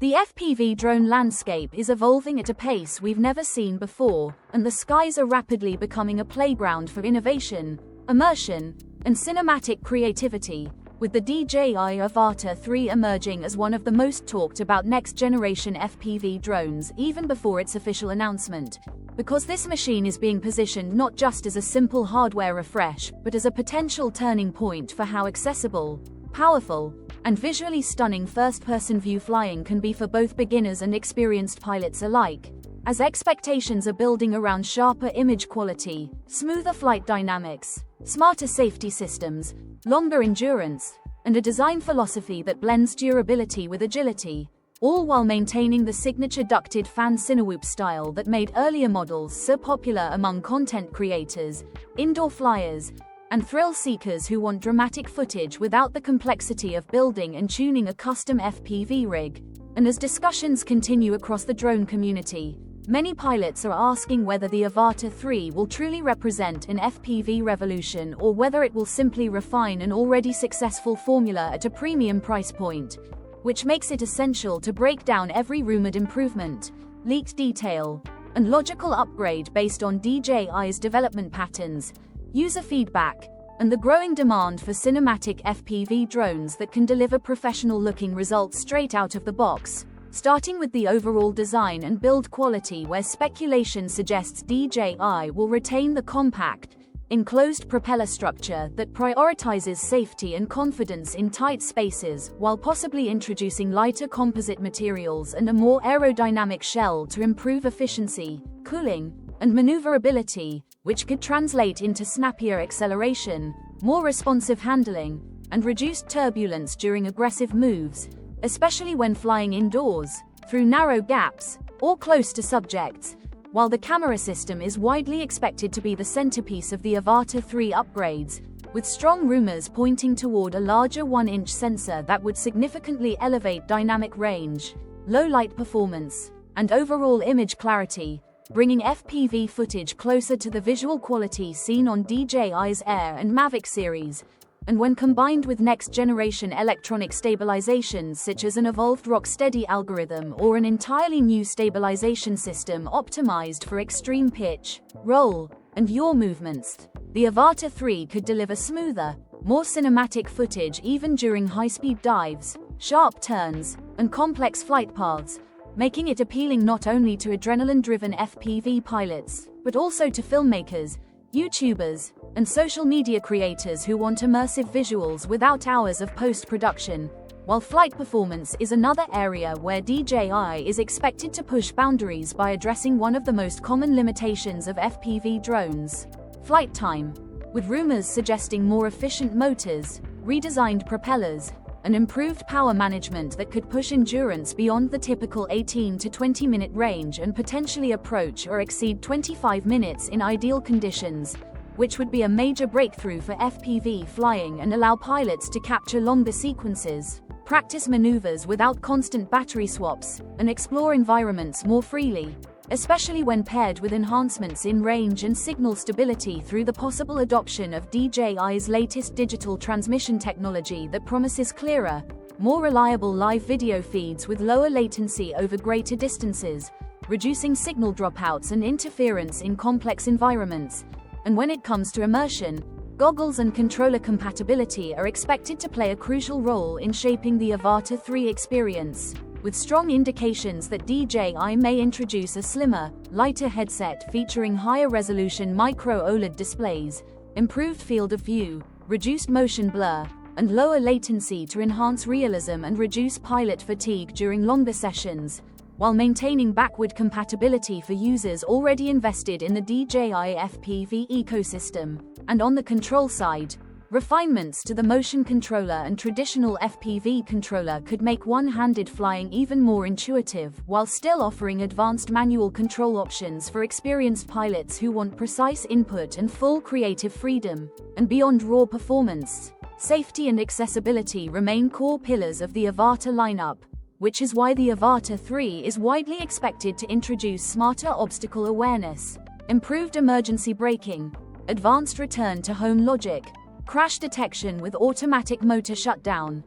The FPV drone landscape is evolving at a pace we've never seen before, and the skies are rapidly becoming a playground for innovation, immersion, and cinematic creativity, with the DJI Avata 3 emerging as one of the most talked about next-generation FPV drones even before its official announcement. Because this machine is being positioned not just as a simple hardware refresh, but as a potential turning point for how accessible, powerful, and visually stunning first-person view flying can be for both beginners and experienced pilots alike, as expectations are building around sharper image quality, smoother flight dynamics, smarter safety systems, longer endurance, and a design philosophy that blends durability with agility, all while maintaining the signature ducted fan CineWhoop style that made earlier models so popular among content creators, indoor flyers, and thrill seekers who want dramatic footage without the complexity of building and tuning a custom FPV rig. And as discussions continue across the drone community, many pilots are asking whether the Avata 3 will truly represent an FPV revolution or whether it will simply refine an already successful formula at a premium price point, which makes it essential to break down every rumored improvement, leaked detail, and logical upgrade based on DJI's development patterns, user feedback, and the growing demand for cinematic FPV drones that can deliver professional-looking results straight out of the box. Starting with the overall design and build quality, where speculation suggests DJI will retain the compact, enclosed propeller structure that prioritizes safety and confidence in tight spaces, while possibly introducing lighter composite materials and a more aerodynamic shell to improve efficiency, cooling, and maneuverability, which could translate into snappier acceleration, more responsive handling, and reduced turbulence during aggressive moves, especially when flying indoors, through narrow gaps, or close to subjects. While the camera system is widely expected to be the centerpiece of the Avata 3 upgrades, with strong rumors pointing toward a larger 1-inch sensor that would significantly elevate dynamic range, low light performance, and overall image clarity, bringing FPV footage closer to the visual quality seen on DJI's Air and Mavic series. And when combined with next-generation electronic stabilizations such as an evolved rock-steady algorithm or an entirely new stabilization system optimized for extreme pitch, roll, and yaw movements, the Avata 3 could deliver smoother, more cinematic footage even during high-speed dives, sharp turns, and complex flight paths, making it appealing not only to adrenaline-driven FPV pilots, but also to filmmakers, YouTubers, and social media creators who want immersive visuals without hours of post-production, while flight performance is another area where DJI is expected to push boundaries by addressing one of the most common limitations of FPV drones: flight time, with rumors suggesting more efficient motors, redesigned propellers, and improved power management that could push endurance beyond the typical 18 to 20-minute range and potentially approach or exceed 25 minutes in ideal conditions, which would be a major breakthrough for FPV flying and allow pilots to capture longer sequences, practice maneuvers without constant battery swaps, and explore environments more freely, especially when paired with enhancements in range and signal stability through the possible adoption of DJI's latest digital transmission technology that promises clearer, more reliable live video feeds with lower latency over greater distances, reducing signal dropouts and interference in complex environments. And when it comes to immersion, goggles and controller compatibility are expected to play a crucial role in shaping the Avata 3 experience, with strong indications that DJI may introduce a slimmer, lighter headset featuring higher resolution micro OLED displays, improved field of view, reduced motion blur, and lower latency to enhance realism and reduce pilot fatigue during longer sessions, while maintaining backward compatibility for users already invested in the DJI FPV ecosystem. And on the control side, refinements to the motion controller and traditional FPV controller could make one-handed flying even more intuitive, while still offering advanced manual control options for experienced pilots who want precise input and full creative freedom. And beyond raw performance, safety and accessibility remain core pillars of the Avata lineup, which is why the Avata 3 is widely expected to introduce smarter obstacle awareness, improved emergency braking, advanced return to home logic, crash detection with automatic motor shutdown,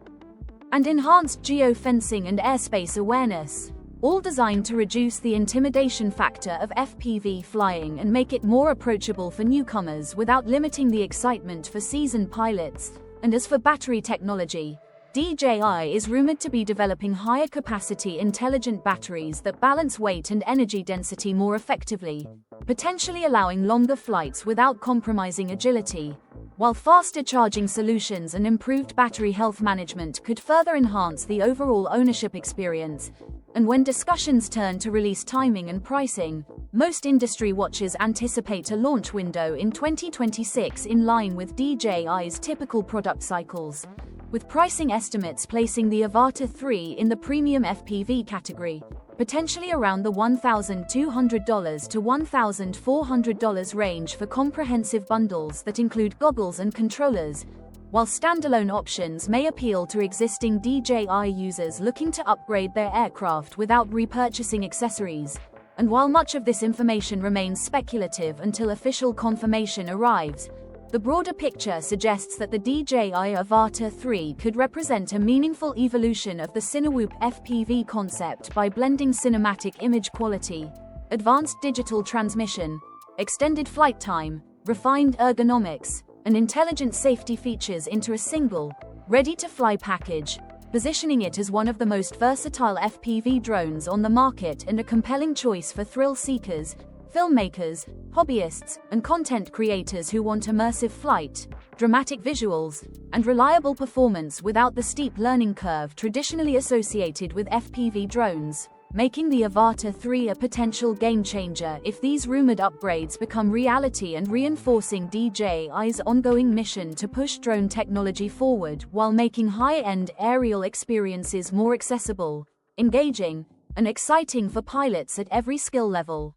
and enhanced geofencing and airspace awareness, all designed to reduce the intimidation factor of FPV flying and make it more approachable for newcomers without limiting the excitement for seasoned pilots. And as for battery technology, DJI is rumored to be developing higher capacity intelligent batteries that balance weight and energy density more effectively, potentially allowing longer flights without compromising agility, while faster charging solutions and improved battery health management could further enhance the overall ownership experience. And when discussions turn to release timing and pricing, most industry watchers anticipate a launch window in 2026 in line with DJI's typical product cycles, with pricing estimates placing the Avata 3 in the premium FPV category, potentially around the $1,200 to $1,400 range for comprehensive bundles that include goggles and controllers, while standalone options may appeal to existing DJI users looking to upgrade their aircraft without repurchasing accessories. And while much of this information remains speculative until official confirmation arrives, the broader picture suggests that the DJI Avata 3 could represent a meaningful evolution of the CineWhoop FPV concept by blending cinematic image quality, advanced digital transmission, extended flight time, refined ergonomics, and intelligent safety features into a single, ready-to-fly package, positioning it as one of the most versatile FPV drones on the market and a compelling choice for thrill seekers, filmmakers, hobbyists, and content creators who want immersive flight, dramatic visuals, and reliable performance without the steep learning curve traditionally associated with FPV drones, making the Avata 3 a potential game-changer if these rumored upgrades become reality and reinforcing DJI's ongoing mission to push drone technology forward while making high-end aerial experiences more accessible, engaging, and exciting for pilots at every skill level.